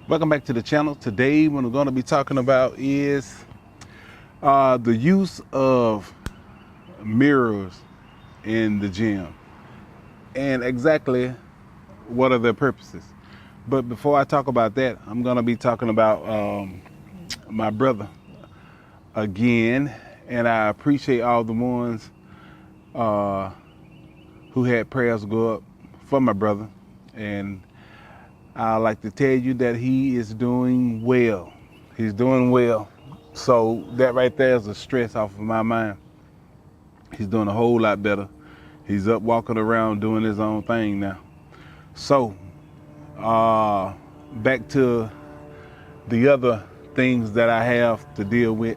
Welcome back to the channel. Today what we're going to be talking about is the use of mirrors in the gym and exactly what are their purposes. But before I talk about that, I'm going to be talking about my brother again, and I appreciate all the ones who had prayers go up for my brother, and I'd like to tell you that he is doing well. He's doing well. So that right there is a stress off of my mind. He's doing a whole lot better. He's up walking around doing his own thing now. So back to the other things that I have to deal with.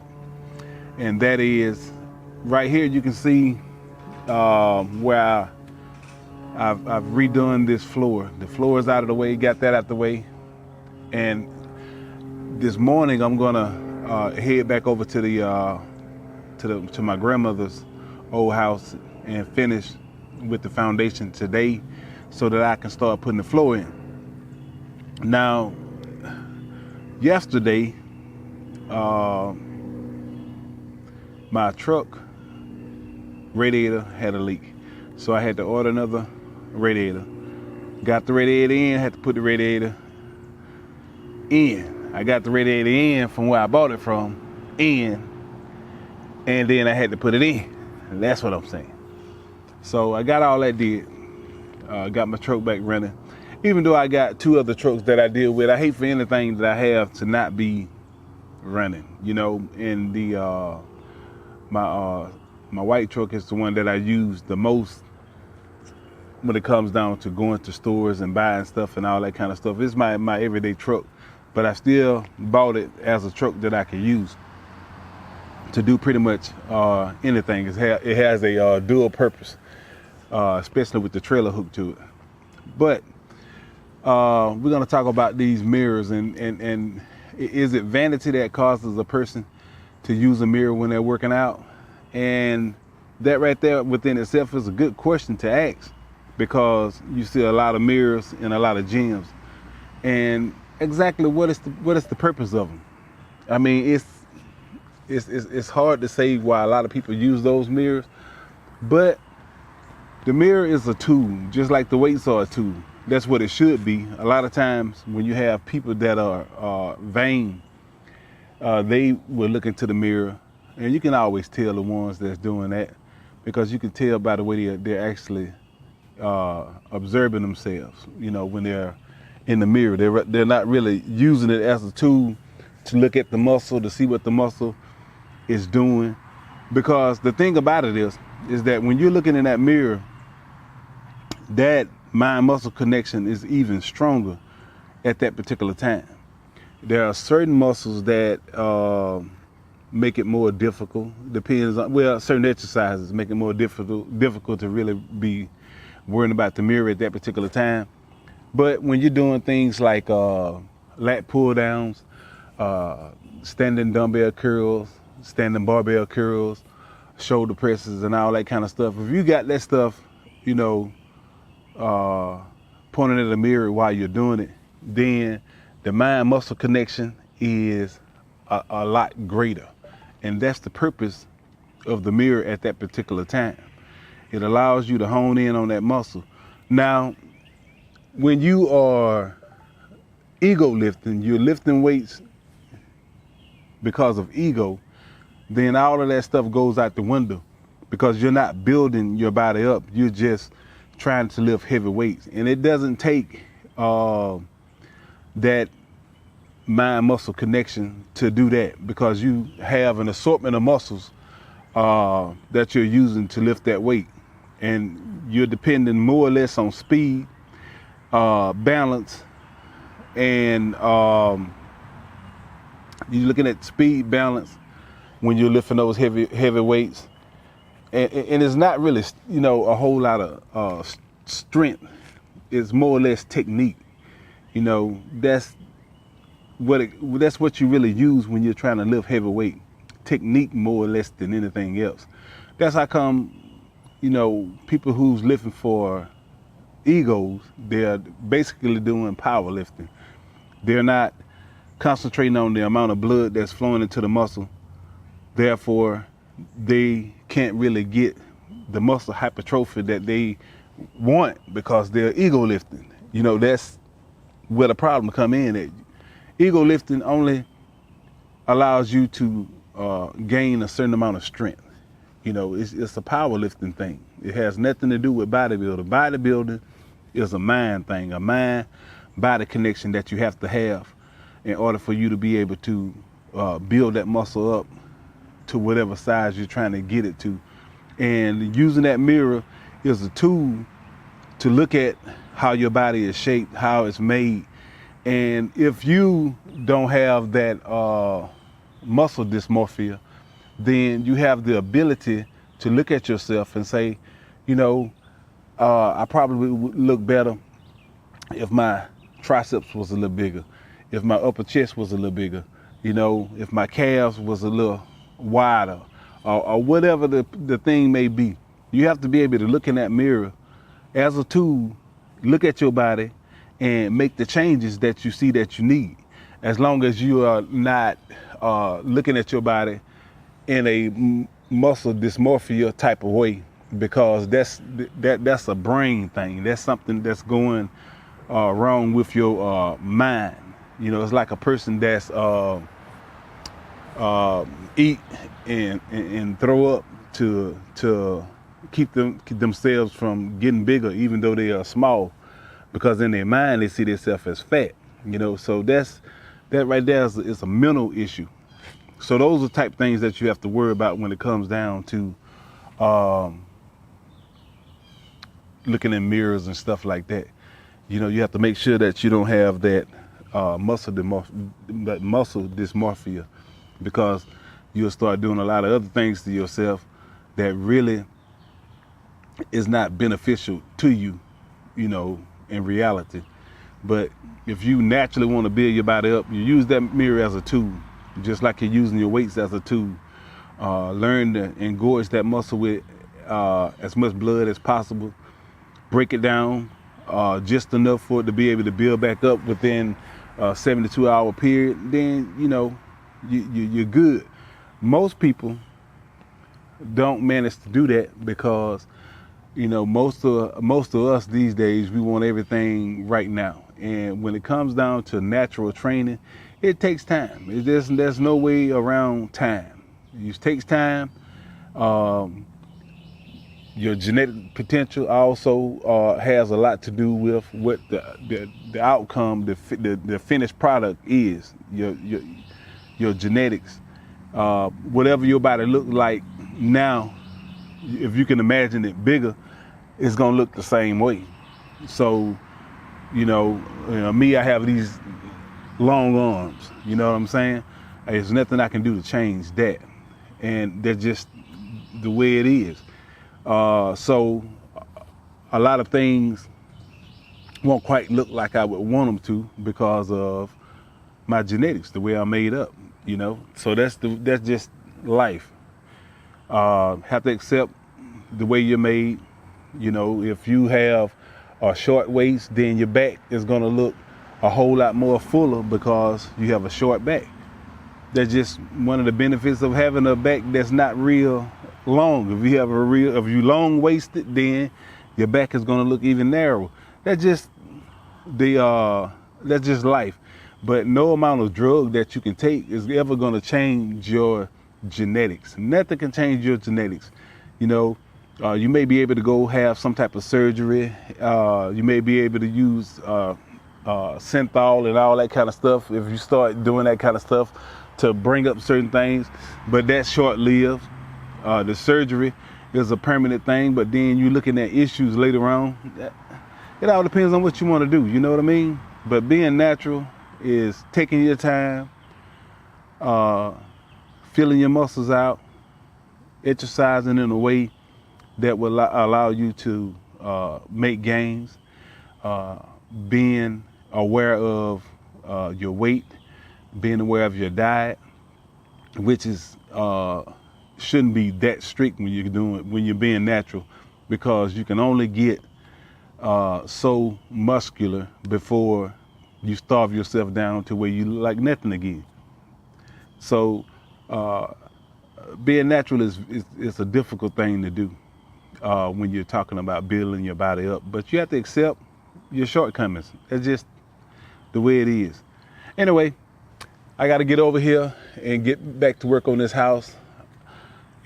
And that is right here you can see where I've redone this floor. The floor is out of the way, got that out the way. And this morning I'm gonna head back over to my grandmother's old house and finish with the foundation today so that I can start putting the floor in. Now, yesterday, my truck radiator had a leak. So I had to order another radiator. Got the radiator in, had to put the radiator in. I got the radiator in from where I bought it from, and then I had to put it in. And that's what I'm saying. So I got all that did. Got my truck back running. Even though I got two other trucks that I deal with, I hate for anything that I have to not be running. You know, and my white truck is the one that I use the most when it comes down to going to stores and buying stuff and all that kind of stuff. It's my everyday truck, but I still bought it as a truck that I can use to do pretty much anything. It has a dual purpose, especially with the trailer hooked to it. But we're going to talk about these mirrors, and is it vanity that causes a person to use a mirror when they're working out? And that right there within itself is a good question to ask, because you see a lot of mirrors in a lot of gyms, and exactly what is the purpose of them? I mean, it's hard to say why a lot of people use those mirrors, but the mirror is a tool, just like the weights are a tool. That's what it should be. A lot of times when you have people that are vain, they will look into the mirror, and you can always tell the ones that's doing that, because you can tell by the way they're actually observing themselves. You know, when they're in the mirror, they're not really using it as a tool to look at the muscle, to see what the muscle is doing. Because the thing about it is that when you're looking in that mirror, that mind-muscle connection is even stronger at that particular time. There are certain muscles that make it more difficult. Depends on, well, certain exercises make it more difficult to really be worrying about the mirror at that particular time. But when you're doing things like lat pull downs, standing dumbbell curls, standing barbell curls, shoulder presses, and all that kind of stuff, if you got that stuff, you know, pointing at the mirror while you're doing it, then the mind-muscle connection is a lot greater. And that's the purpose of the mirror at that particular time. It allows you to hone in on that muscle. Now, when you are ego lifting, you're lifting weights because of ego, then all of that stuff goes out the window, because you're not building your body up. You're just trying to lift heavy weights. And it doesn't take that mind-muscle connection to do that, because you have an assortment of muscles that you're using to lift that weight. And you're depending more or less on speed, balance, and you're looking at speed, balance when you're lifting those heavy weights. And it's not really, you know, a whole lot of strength. It's more or less technique. You know, that's what you really use when you're trying to lift heavy weight. Technique more or less than anything else. That's how come, you know, people who's lifting for egos, they're basically doing powerlifting. They're not concentrating on the amount of blood that's flowing into the muscle. Therefore, they can't really get the muscle hypertrophy that they want because they're ego lifting. You know, that's where the problem come in at. Ego lifting only allows you to gain a certain amount of strength. You know, it's a powerlifting thing. It has nothing to do with bodybuilding. Bodybuilding is a mind thing, a mind-body connection that you have to have in order for you to be able to build that muscle up to whatever size you're trying to get it to. And using that mirror is a tool to look at how your body is shaped, how it's made. And if you don't have that muscle dysmorphia, then you have the ability to look at yourself and say, you know, I probably would look better if my triceps was a little bigger, if my upper chest was a little bigger, you know, if my calves was a little wider, or whatever the thing may be. You have to be able to look in that mirror as a tool, look at your body, and make the changes that you see that you need. As long as you are not looking at your body in a muscle dysmorphia type of way, because that's a brain thing. That's something that's going wrong with your mind. You know, it's like a person that's eat and throw up to keep themselves from getting bigger, even though they are small, because in their mind they see themselves as fat. You know, so that right there is a mental issue. So those are the type of things that you have to worry about when it comes down to looking in mirrors and stuff like that. You know, you have to make sure that you don't have that muscle dysmorphia, because you'll start doing a lot of other things to yourself that really is not beneficial to you, you know, in reality. But if you naturally want to build your body up, you use that mirror as a tool, just like you're using your weights as a tool. Learn to engorge that muscle with as much blood as possible. Break it down just enough for it to be able to build back up within a 72-hour period. Then, you know, you're good. Most people don't manage to do that because, you know, most of us these days, we want everything right now. And when it comes down to natural training, it takes time. There's no way around time. It takes time. Your genetic potential also has a lot to do with what the outcome, the finished product is. Your genetics, whatever your body look like now, if you can imagine it bigger, it's gonna look the same way. So, you know, me, I have these long arms. You know what I'm saying? There's nothing I can do to change that, and that's just the way it is. So a lot of things won't quite look like I would want them to because of my genetics, the way I'm made up, you know. So that's just life. Have to accept the way you're made. You know, if you have a short waist, then your back is gonna look a whole lot more fuller because you have a short back. That's just one of the benefits of having a back that's not real long. If you long waisted, then your back is gonna look even narrower. That's just life. But no amount of drug that you can take is ever gonna change your genetics. Nothing can change your genetics. You know, you may be able to go have some type of surgery. You may be able to use synthol and all that kind of stuff if you start doing that kind of stuff to bring up certain things, but that's short-lived. The surgery is a permanent thing, but then you're looking at issues later on. It all depends on what you want to do, you know what I mean? But being natural is taking your time, filling your muscles out, exercising in a way that will allow you to make gains, being aware of your weight, being aware of your diet, which is shouldn't be that strict when you're being natural, because you can only get so muscular before you starve yourself down to where you look like nothing again. So being natural is a difficult thing to do when you're talking about building your body up. But you have to accept your shortcomings. That's just the way it is. Anyway, I got to get over here and get back to work on this house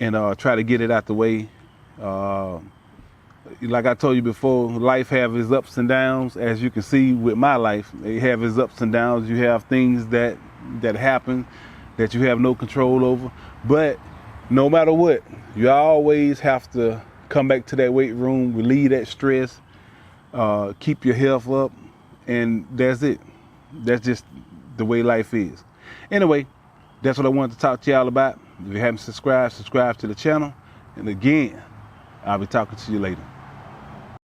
and try to get it out the way. Like I told you before, life have its ups and downs. As you can see with my life, it have its ups and downs. You have things that happen that you have no control over. But no matter what, you always have to come back to that weight room, relieve that stress, keep your health up, and that's it. That's just the way life is. Anyway, that's what I wanted to talk to y'all about. If you haven't subscribed, subscribe to the channel. And again, I'll be talking to you later.